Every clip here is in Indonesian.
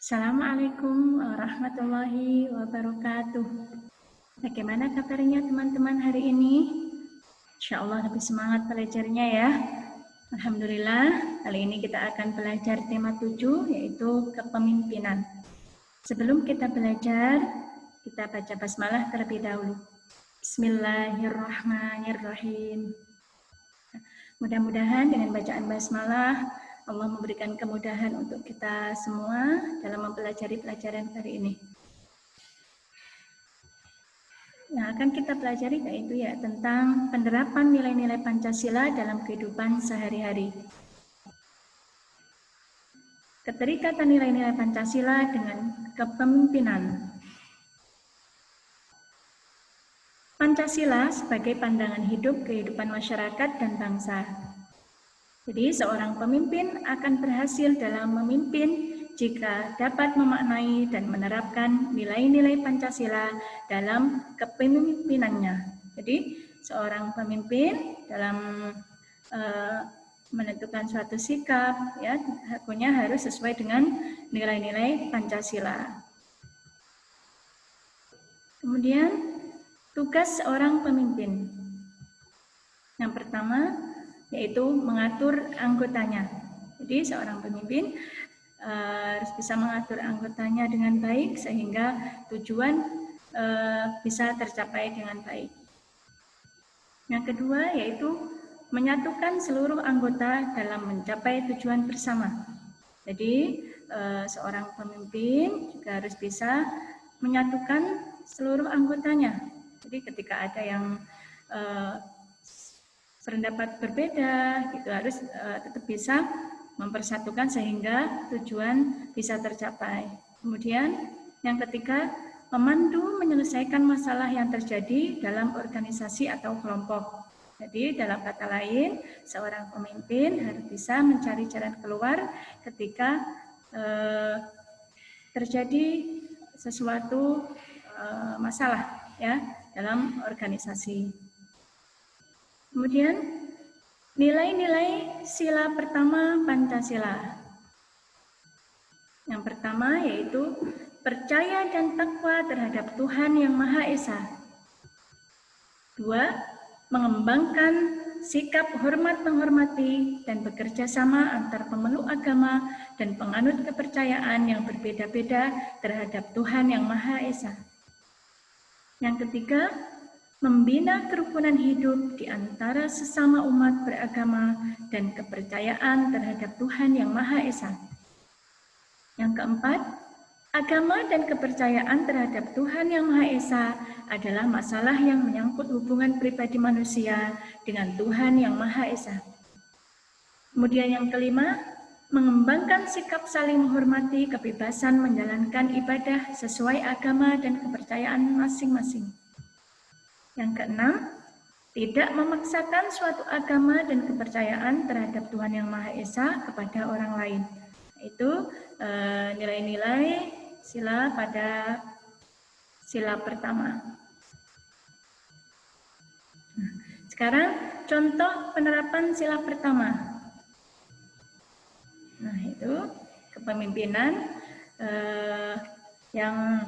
Assalamualaikum warahmatullahi wabarakatuh. Bagaimana kabarnya teman-teman hari ini? Insya Allah lebih semangat belajarnya ya. Alhamdulillah, kali ini kita akan belajar tema 7 yaitu kepemimpinan. Sebelum kita belajar, kita baca basmalah terlebih dahulu. Bismillahirrahmanirrahim. Mudah-mudahan dengan bacaan basmalah Allah memberikan kemudahan untuk kita semua dalam mempelajari pelajaran hari ini. Yang akan kita pelajari yaitu tentang penerapan nilai-nilai Pancasila dalam kehidupan sehari-hari. Keterikatan nilai-nilai Pancasila dengan kepemimpinan. Pancasila sebagai pandangan hidup kehidupan masyarakat dan bangsa. Jadi seorang pemimpin akan berhasil dalam memimpin jika dapat memaknai dan menerapkan nilai-nilai Pancasila dalam kepemimpinannya. Jadi seorang pemimpin dalam menentukan suatu sikap haknya harus sesuai dengan nilai-nilai Pancasila. Kemudian tugas seorang pemimpin. Yang pertama yaitu mengatur anggotanya. Jadi seorang pemimpin harus bisa mengatur anggotanya dengan baik sehingga tujuan bisa tercapai dengan baik. Yang kedua yaitu menyatukan seluruh anggota dalam mencapai tujuan bersama. Jadi seorang pemimpin juga harus bisa menyatukan seluruh anggotanya. Jadi ketika ada yang pendapat berbeda, itu harus tetap bisa mempersatukan sehingga tujuan bisa tercapai. Kemudian yang ketiga, memandu menyelesaikan masalah yang terjadi dalam organisasi atau kelompok. Jadi dalam kata lain, seorang pemimpin harus bisa mencari jalan keluar ketika terjadi sesuatu masalah dalam organisasi. Kemudian nilai-nilai sila pertama Pancasila. Yang pertama yaitu percaya dan takwa terhadap Tuhan Yang Maha Esa. 2. Mengembangkan sikap hormat menghormati dan bekerja sama antar pemeluk agama dan penganut kepercayaan yang berbeda-beda terhadap Tuhan Yang Maha Esa. Yang ketiga, membina kerukunan hidup di antara sesama umat beragama dan kepercayaan terhadap Tuhan Yang Maha Esa. Yang keempat, agama dan kepercayaan terhadap Tuhan Yang Maha Esa adalah masalah yang menyangkut hubungan pribadi manusia dengan Tuhan Yang Maha Esa. Kemudian yang kelima, mengembangkan sikap saling menghormati kebebasan menjalankan ibadah sesuai agama dan kepercayaan masing-masing. Yang keenam, tidak memaksakan suatu agama dan kepercayaan terhadap Tuhan Yang Maha Esa kepada orang lain. Itu nilai-nilai sila pada sila pertama. Sekarang contoh penerapan sila pertama. Nah, itu kepemimpinan yang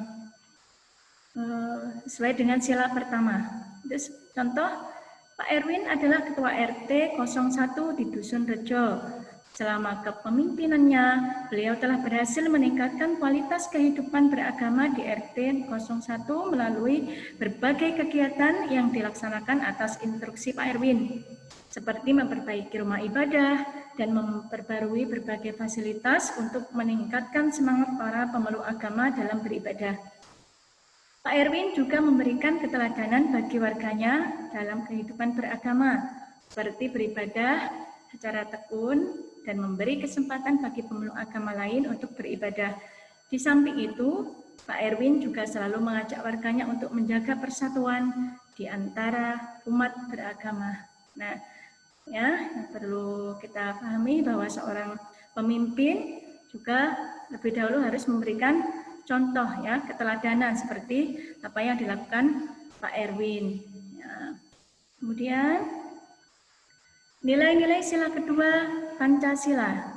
sesuai dengan sila pertama. Terus, contoh, Pak Erwin adalah Ketua RT 01 di Dusun Rejo. Selama kepemimpinannya, beliau telah berhasil meningkatkan kualitas kehidupan beragama di RT 01 melalui berbagai kegiatan yang dilaksanakan atas instruksi Pak Erwin, seperti memperbaiki rumah ibadah dan memperbarui berbagai fasilitas untuk meningkatkan semangat para pemeluk agama dalam beribadah. Pak Erwin juga memberikan keteladanan bagi warganya dalam kehidupan beragama, seperti beribadah secara tekun dan memberi kesempatan bagi pemeluk agama lain untuk beribadah. Di samping itu, Pak Erwin juga selalu mengajak warganya untuk menjaga persatuan di antara umat beragama. Nah, yang perlu kita pahami bahwa seorang pemimpin juga lebih dahulu harus memberikan contoh keteladanan seperti apa yang dilakukan Pak Erwin. Kemudian nilai-nilai sila kedua Pancasila.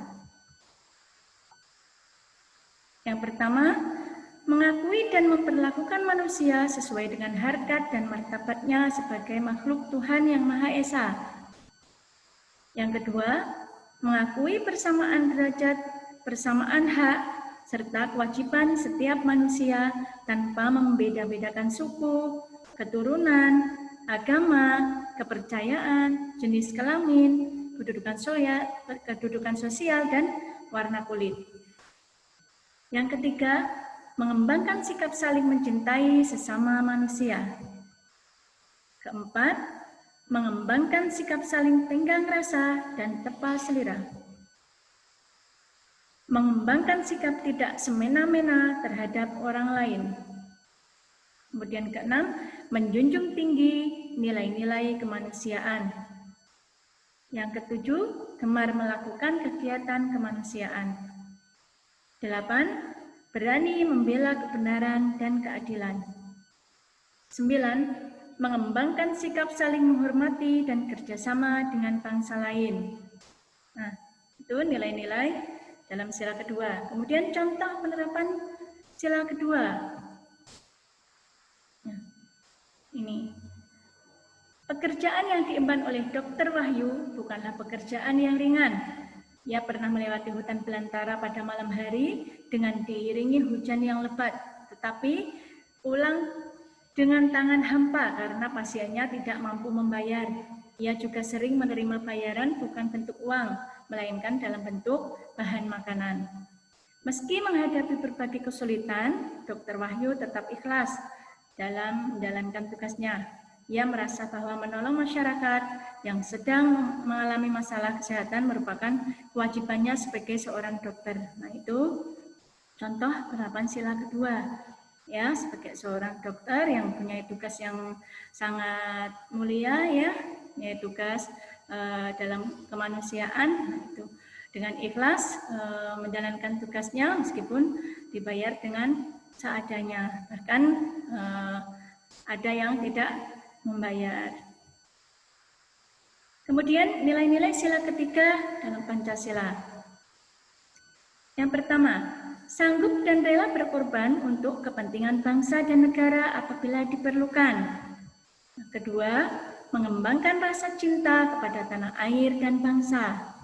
Yang pertama, mengakui dan memperlakukan manusia sesuai dengan harkat dan martabatnya sebagai makhluk Tuhan yang Maha Esa. Yang kedua, mengakui persamaan derajat, persamaan hak, serta kewajiban setiap manusia tanpa membeda-bedakan suku, keturunan, agama, kepercayaan, jenis kelamin, kedudukan sosial, dan warna kulit. Yang ketiga, mengembangkan sikap saling mencintai sesama manusia. Keempat, mengembangkan sikap saling tenggang rasa dan tepa selera. Mengembangkan sikap tidak semena-mena terhadap orang lain. Kemudian keenam, menjunjung tinggi nilai-nilai kemanusiaan. Yang ketujuh, gemar melakukan kegiatan kemanusiaan. 8. Berani membela kebenaran dan keadilan. 9. Mengembangkan sikap saling menghormati dan kerjasama dengan bangsa lain. Nah, itu nilai-nilai dalam sila kedua. Kemudian contoh penerapan sila kedua. Nah, ini. Pekerjaan yang diemban oleh Dr. Wahyu bukanlah pekerjaan yang ringan. Ia pernah melewati hutan belantara pada malam hari dengan diiringi hujan yang lebat, tetapi pulang dengan tangan hampa karena pasiennya tidak mampu membayar. Ia juga sering menerima bayaran bukan bentuk uang, melainkan dalam bentuk bahan makanan. Meski menghadapi berbagai kesulitan, Dr. Wahyu tetap ikhlas dalam menjalankan tugasnya. Ia merasa bahwa menolong masyarakat yang sedang mengalami masalah kesehatan merupakan kewajibannya sebagai seorang dokter. Nah, itu contoh penerapan sila kedua. Ya, sebagai seorang dokter yang punya tugas yang sangat mulia, ya, yaitu tugas dalam kemanusiaan. Nah, itu dengan ikhlas menjalankan tugasnya meskipun dibayar dengan seadanya. Bahkan ada yang tidak membayar. Kemudian nilai-nilai sila ketiga dalam Pancasila. Yang pertama, sanggup dan rela berkorban untuk kepentingan bangsa dan negara apabila diperlukan. Yang kedua, mengembangkan rasa cinta kepada tanah air dan bangsa.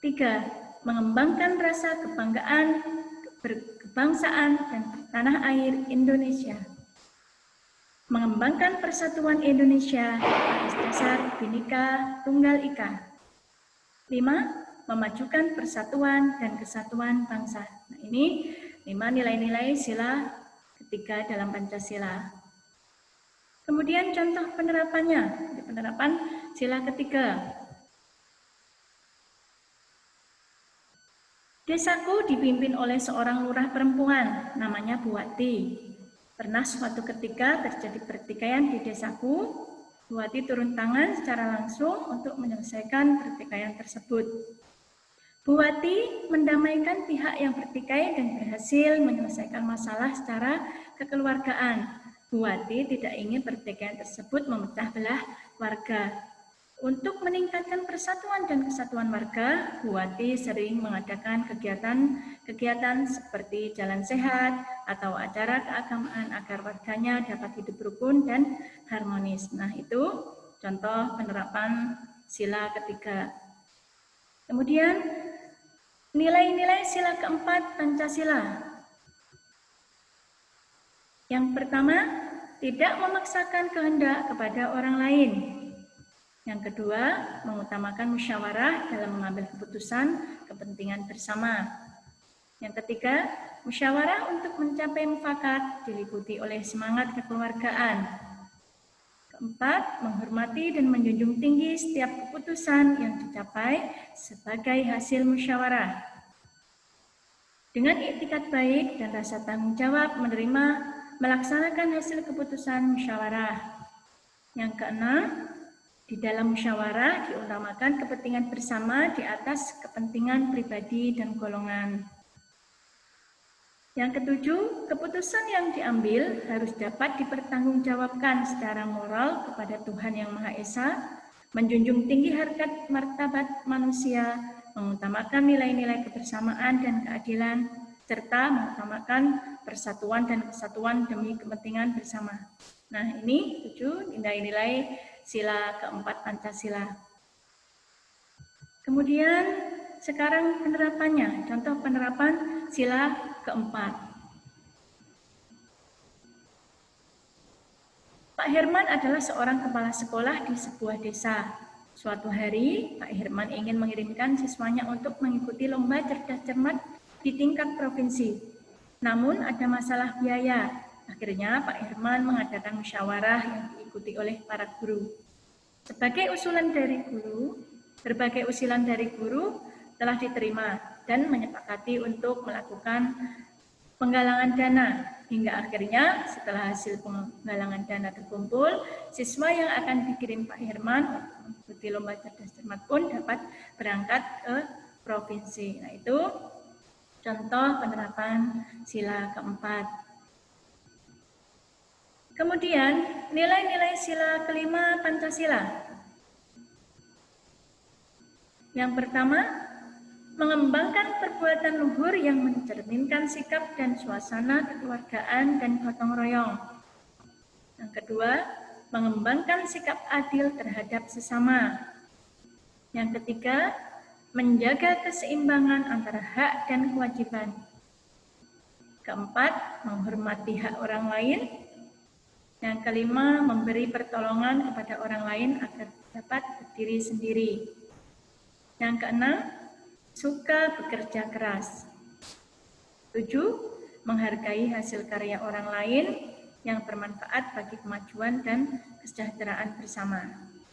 3. Mengembangkan rasa kebanggaan berkebangsaan dan tanah air Indonesia. Mengembangkan persatuan Indonesia atas dasar Bhinneka Tunggal Ika. 5. Memajukan persatuan dan kesatuan bangsa. Nah, ini 5 nilai-nilai sila ketiga dalam Pancasila. Kemudian contoh penerapannya, penerapan sila ketiga. Desaku dipimpin oleh seorang lurah perempuan, namanya Bu Wati. Pernah suatu ketika terjadi pertikaian di desaku, Bu Wati turun tangan secara langsung untuk menyelesaikan pertikaian tersebut. Bu Wati mendamaikan pihak yang bertikai dan berhasil menyelesaikan masalah secara kekeluargaan. Bu Wati tidak ingin pertikaian tersebut memecah belah warga. Untuk meningkatkan persatuan dan kesatuan warga, Bu Wati sering mengadakan kegiatan seperti jalan sehat atau acara keagamaan agar warganya dapat hidup rukun dan harmonis. Nah, itu contoh penerapan sila ketiga. Kemudian, nilai-nilai sila keempat Pancasila. Yang pertama, tidak memaksakan kehendak kepada orang lain. Yang kedua, mengutamakan musyawarah dalam mengambil keputusan kepentingan bersama. Yang ketiga, musyawarah untuk mencapai mufakat diliputi oleh semangat kekeluargaan. Keempat, menghormati dan menjunjung tinggi setiap keputusan yang dicapai sebagai hasil musyawarah. Dengan iktikat baik dan rasa tanggung jawab melaksanakan hasil keputusan musyawarah. Yang keenam, di dalam musyawarah diutamakan kepentingan bersama di atas kepentingan pribadi dan golongan. Yang ketujuh, keputusan yang diambil harus dapat dipertanggungjawabkan secara moral kepada Tuhan Yang Maha Esa, menjunjung tinggi harkat martabat manusia, mengutamakan nilai-nilai kebersamaan dan keadilan, serta mengutamakan persatuan dan kesatuan demi kepentingan bersama. Nah, ini 7 nilai-nilai sila keempat Pancasila. Kemudian sekarang penerapannya, contoh penerapan sila keempat. Pak Herman adalah seorang kepala sekolah di sebuah desa. Suatu hari, Pak Herman ingin mengirimkan siswanya untuk mengikuti lomba cerdas cermat di tingkat provinsi. Namun ada masalah biaya. Akhirnya Pak Herman mengadakan musyawarah yang diikuti oleh para guru. Sebagai usulan dari guru, berbagai usulan dari guru telah diterima dan menyepakati untuk melakukan penggalangan dana. Hingga akhirnya setelah hasil penggalangan dana terkumpul, siswa yang akan dikirim Pak Herman untuk mengikuti lomba cerdas cermat pun dapat berangkat ke provinsi. Nah, itu contoh penerapan sila keempat. Kemudian nilai-nilai sila kelima Pancasila. Yang pertama, mengembangkan perbuatan luhur yang mencerminkan sikap dan suasana kekeluargaan dan gotong royong. Yang kedua, mengembangkan sikap adil terhadap sesama. Yang ketiga, menjaga keseimbangan antara hak dan kewajiban. Keempat, menghormati hak orang lain. Yang kelima, memberi pertolongan kepada orang lain agar dapat berdiri sendiri. Yang keenam, suka bekerja keras. 7. Menghargai hasil karya orang lain yang bermanfaat bagi kemajuan dan kesejahteraan bersama.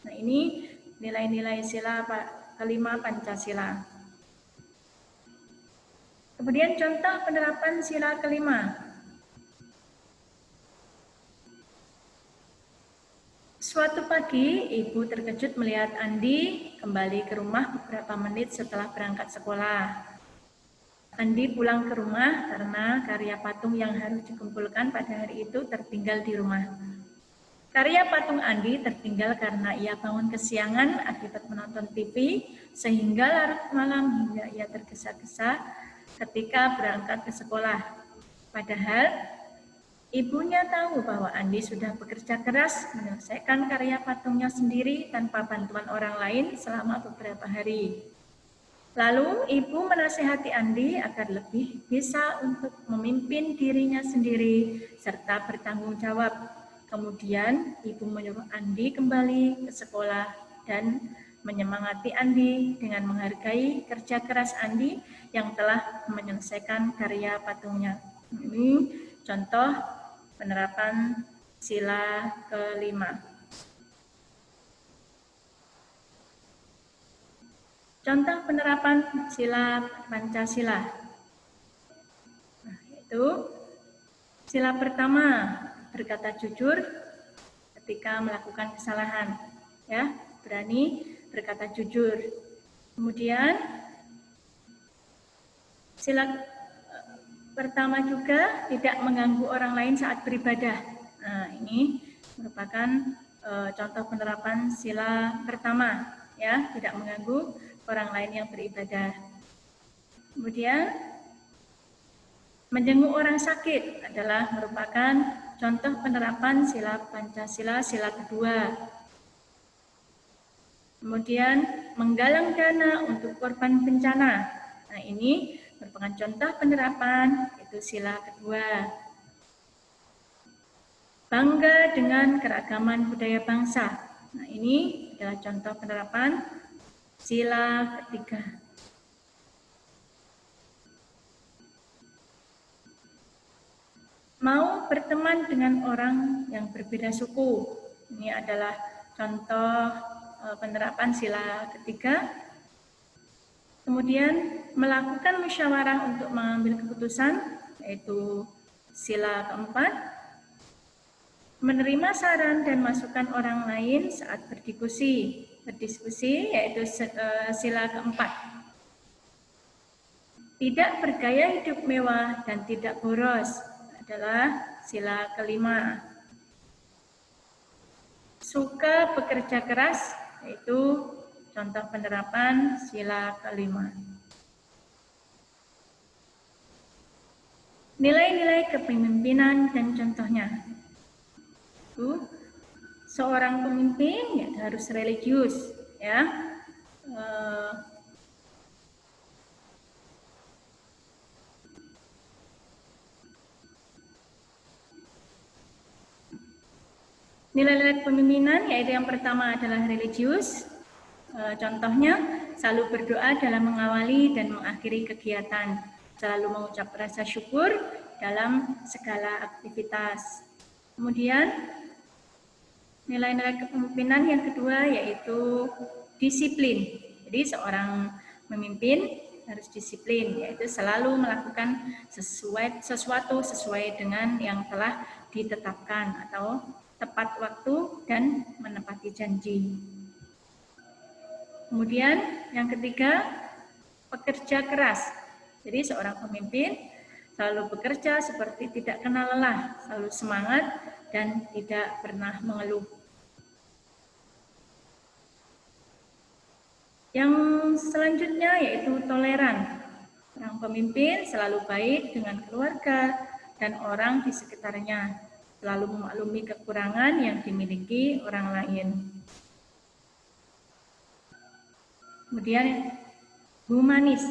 Nah, ini nilai-nilai sila kelima Pancasila. Kemudian contoh penerapan sila kelima. Suatu pagi, ibu terkejut melihat Andi kembali ke rumah beberapa menit setelah berangkat sekolah. Andi pulang ke rumah karena karya patung yang harus dikumpulkan pada hari itu tertinggal di rumah. Karya patung Andi tertinggal karena ia bangun kesiangan akibat menonton TV, sehingga larut malam hingga ia tergesa-gesa ketika berangkat ke sekolah. Padahal ibunya tahu bahwa Andi sudah bekerja keras menyelesaikan karya patungnya sendiri tanpa bantuan orang lain selama beberapa hari. Lalu ibu menasihati Andi agar lebih bisa untuk memimpin dirinya sendiri serta bertanggung jawab. Kemudian ibu menyuruh Andi kembali ke sekolah dan menyemangati Andi dengan menghargai kerja keras Andi yang telah menyelesaikan karya patungnya. Ini contoh penerapan sila kelima. Contoh penerapan sila Pancasila. Nah, yaitu sila pertama, berkata jujur ketika melakukan kesalahan, ya, berani berkata jujur. Kemudian sila pertama juga tidak mengganggu orang lain saat beribadah. Nah, ini merupakan contoh penerapan sila pertama, ya, tidak mengganggu orang lain yang beribadah. Kemudian menjenguk orang sakit adalah merupakan contoh penerapan sila Pancasila sila kedua. Kemudian menggalang dana untuk korban bencana. Nah, ini merupakan contoh penerapan itu sila kedua. Bangga dengan keragaman budaya bangsa. Nah, ini adalah contoh penerapan sila ketiga. Mau berteman dengan orang yang berbeda suku. Ini adalah contoh penerapan sila ketiga. Kemudian melakukan musyawarah untuk mengambil keputusan, yaitu sila keempat. Menerima saran dan masukan orang lain saat berdiskusi, yaitu sila keempat. Tidak bergaya hidup mewah dan tidak boros adalah sila kelima. Suka bekerja keras, yaitu contoh penerapan sila kelima. Nilai-nilai kepemimpinan dan contohnya. Seorang pemimpin ya harus religius, ya. Nilai-nilai kepemimpinan yaitu yang pertama adalah religius. Contohnya, selalu berdoa dalam mengawali dan mengakhiri kegiatan, selalu mengucap rasa syukur dalam segala aktivitas. Kemudian, nilai-nilai kepemimpinan yang kedua yaitu disiplin. Jadi seorang pemimpin harus disiplin, yaitu selalu melakukan sesuatu sesuai dengan yang telah ditetapkan atau tepat waktu dan menepati janji. Kemudian yang ketiga, pekerja keras. Jadi seorang pemimpin selalu bekerja seperti tidak kenal lelah, selalu semangat dan tidak pernah mengeluh. Yang selanjutnya yaitu toleran. Seorang pemimpin selalu baik dengan keluarga dan orang di sekitarnya, selalu memaklumi kekurangan yang dimiliki orang lain. Kemudian humanis,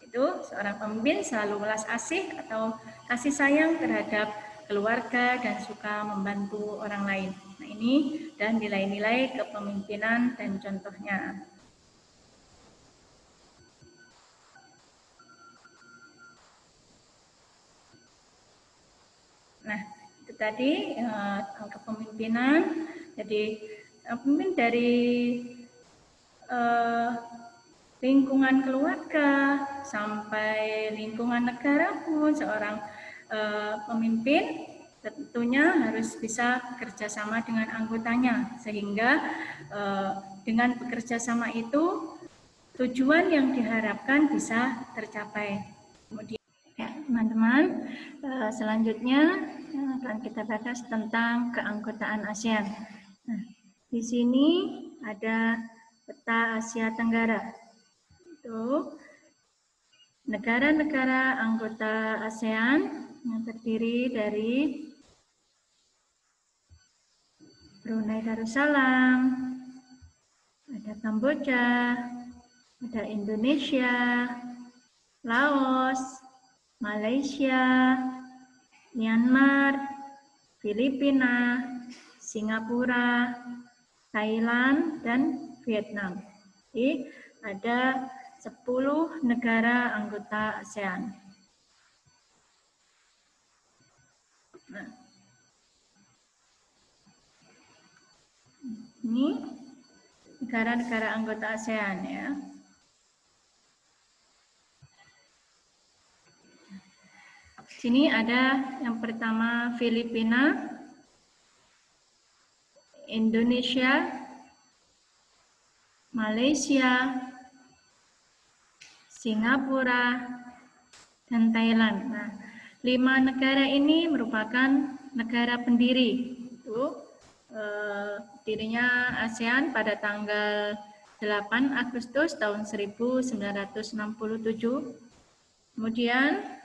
itu seorang pemimpin selalu welas asih atau kasih sayang terhadap keluarga dan suka membantu orang lain. Nah, ini dan nilai-nilai kepemimpinan dan contohnya. Nah, itu tadi kepemimpinan. Jadi pemimpin dari lingkungan keluarga sampai lingkungan negara pun seorang pemimpin tentunya harus bisa bekerja sama dengan anggotanya, sehingga dengan bekerja sama itu tujuan yang diharapkan bisa tercapai. Kemudian ya, teman-teman, selanjutnya akan kita bahas tentang keanggotaan ASEAN. Nah, di sini ada peta Asia Tenggara. Itu negara-negara anggota ASEAN yang terdiri dari Brunei Darussalam, ada Kamboja, ada Indonesia, Laos, Malaysia, Myanmar, Filipina, Singapura, Thailand, dan Vietnam. Jadi ada 10 negara anggota ASEAN. Nah, ini negara-negara anggota ASEAN ya. Sini ada yang pertama Filipina, Indonesia, Malaysia, Singapura, dan Thailand. Nah, 5 negara ini merupakan negara pendiri. Dirinya ASEAN pada tanggal 8 Agustus tahun 1967. Kemudian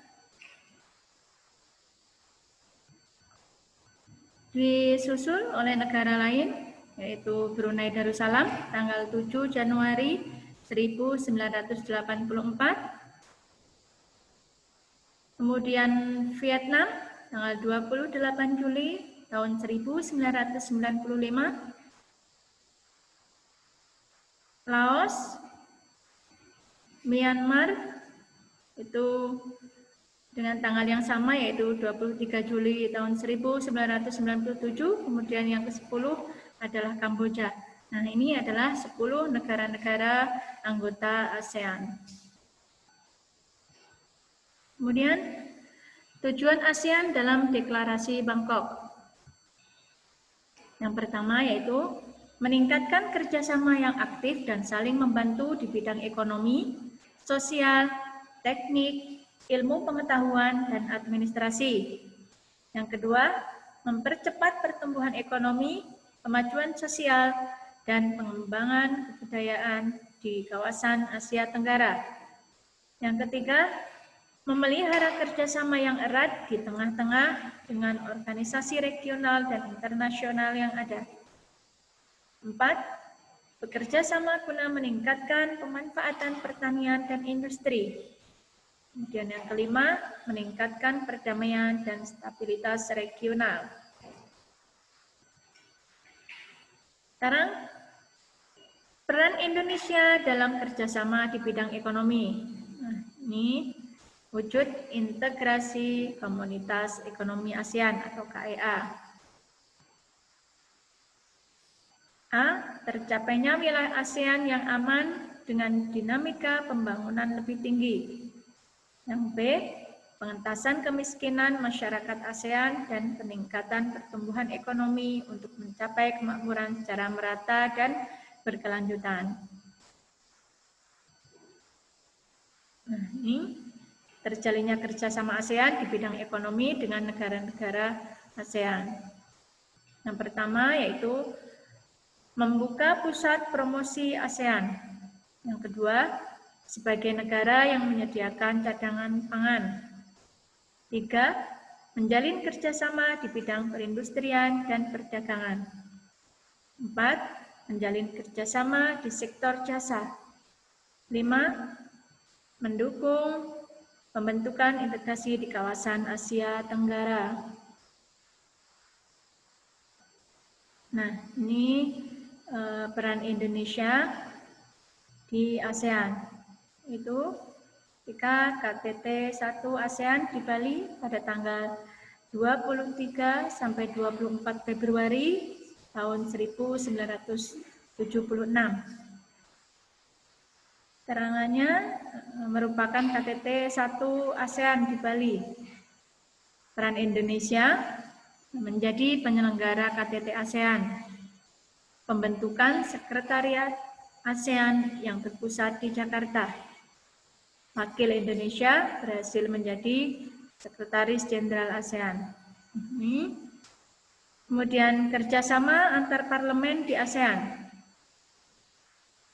disusul oleh negara lain, yaitu Brunei Darussalam tanggal 7 Januari 1984. Kemudian Vietnam tanggal 28 Juli tahun 1995. Laos, Myanmar itu dengan tanggal yang sama, yaitu 23 Juli tahun 1997, kemudian yang ke-10 adalah Kamboja. Nah, ini adalah 10 negara-negara anggota ASEAN. Kemudian, tujuan ASEAN dalam Deklarasi Bangkok. Yang pertama yaitu meningkatkan kerjasama yang aktif dan saling membantu di bidang ekonomi, sosial, teknik, ilmu pengetahuan, dan administrasi. Yang kedua, mempercepat pertumbuhan ekonomi, kemajuan sosial, dan pengembangan kebudayaan di kawasan Asia Tenggara. Yang ketiga, memelihara kerjasama yang erat di tengah-tengah dengan organisasi regional dan internasional yang ada. 4. Bekerja sama guna meningkatkan pemanfaatan pertanian dan industri. Kemudian yang kelima, meningkatkan perdamaian dan stabilitas regional. Sekarang, peran Indonesia dalam kerjasama di bidang ekonomi. Nah, ini wujud integrasi komunitas ekonomi ASEAN atau KEA. A. Tercapainya wilayah ASEAN yang aman dengan dinamika pembangunan lebih tinggi. Yang B. Pengentasan kemiskinan masyarakat ASEAN dan peningkatan pertumbuhan ekonomi untuk mencapai kemakmuran secara merata dan berkelanjutan. Nah, ini terjalinnya kerjasama ASEAN di bidang ekonomi dengan negara-negara ASEAN. Yang pertama yaitu membuka pusat promosi ASEAN. Yang kedua, sebagai negara yang menyediakan cadangan pangan. 3. Menjalin kerjasama di bidang perindustrian dan perdagangan. 4. Menjalin kerjasama di sektor jasa. 5. Mendukung pembentukan integrasi di kawasan Asia Tenggara. Nah, ini peran Indonesia di ASEAN. Itu ketika KTT 1 ASEAN di Bali pada tanggal 23 sampai 24 Februari tahun 1976. Keterangannya merupakan KTT 1 ASEAN di Bali. Peran Indonesia menjadi penyelenggara KTT ASEAN. Pembentukan Sekretariat ASEAN yang berpusat di Jakarta. Wakil Indonesia berhasil menjadi Sekretaris Jenderal ASEAN. Kemudian kerjasama antar parlemen di ASEAN.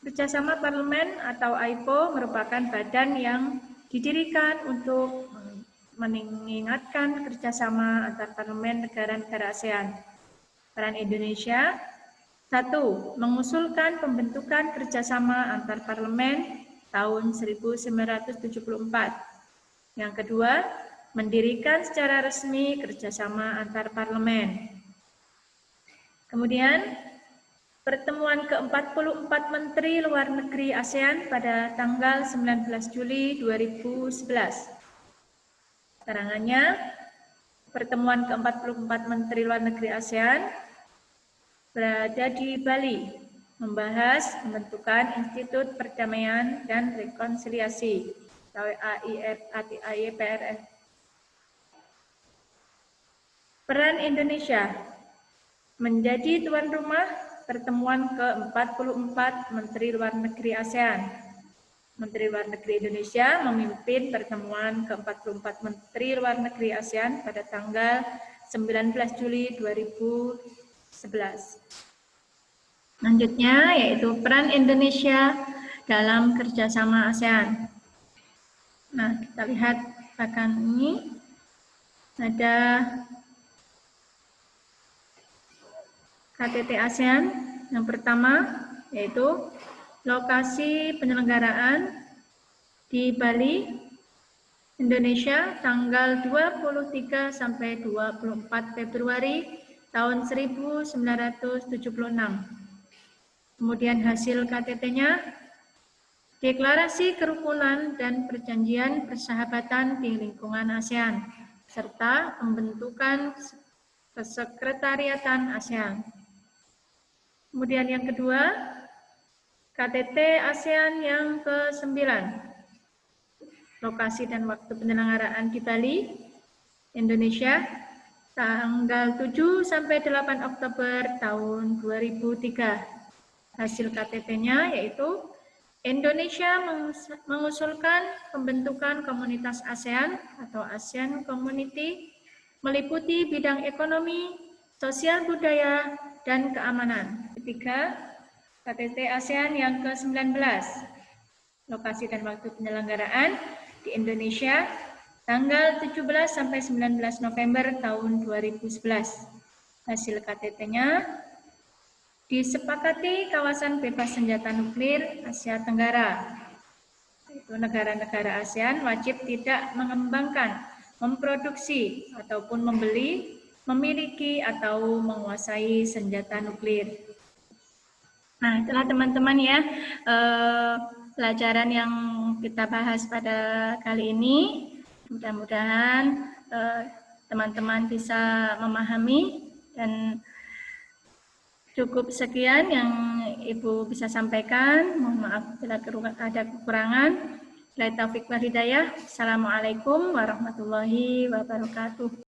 Kerjasama parlemen atau AIPO merupakan badan yang didirikan untuk mengingatkan kerjasama antar parlemen negara-negara ASEAN. Peran Indonesia, 1. Mengusulkan pembentukan kerjasama antar parlemen tahun 1974. Yang kedua, mendirikan secara resmi kerjasama antar parlemen. Kemudian, pertemuan ke-44 Menteri Luar Negeri ASEAN pada tanggal 19 Juli 2011. Keterangannya, pertemuan ke-44 Menteri Luar Negeri ASEAN berada di Bali, membahas pembentukan Institut Perdamaian dan Rekonsiliasi atau AIPRS. Peran Indonesia menjadi tuan rumah pertemuan ke-44 Menteri Luar Negeri ASEAN. Menteri Luar Negeri Indonesia memimpin pertemuan ke-44 Menteri Luar Negeri ASEAN pada tanggal 19 Juli 2011. Selanjutnya yaitu peran Indonesia dalam kerjasama ASEAN. Nah, kita lihat akan ini ada KTT ASEAN. Yang pertama yaitu lokasi penyelenggaraan di Bali, Indonesia tanggal 23 sampai 24 Februari tahun 1976. Kemudian hasil KTT-nya, deklarasi kerukunan dan perjanjian persahabatan di lingkungan ASEAN, serta pembentukan kesekretariatan ASEAN. Kemudian yang kedua, KTT ASEAN yang ke-9, lokasi dan waktu penyelenggaraan di Bali, Indonesia, tanggal 7 sampai 8 Oktober tahun 2003. Hasil KTT-nya yaitu Indonesia mengusulkan pembentukan komunitas ASEAN atau ASEAN Community meliputi bidang ekonomi, sosial budaya, dan keamanan. Ketiga, KTT ASEAN yang ke-19, lokasi dan waktu penyelenggaraan di Indonesia tanggal 17 sampai 19 November tahun 2011. Hasil KTT-nya disepakati kawasan bebas senjata nuklir Asia Tenggara. Itu negara-negara ASEAN wajib tidak mengembangkan, memproduksi ataupun membeli, memiliki atau menguasai senjata nuklir. Nah, itulah teman-teman ya pelajaran yang kita bahas pada kali ini. Mudah-mudahan teman-teman bisa memahami, dan cukup sekian yang Ibu bisa sampaikan. Mohon maaf bila ada kekurangan. Wabillahi taufiq wal hidayah. Assalamualaikum warahmatullahi wabarakatuh.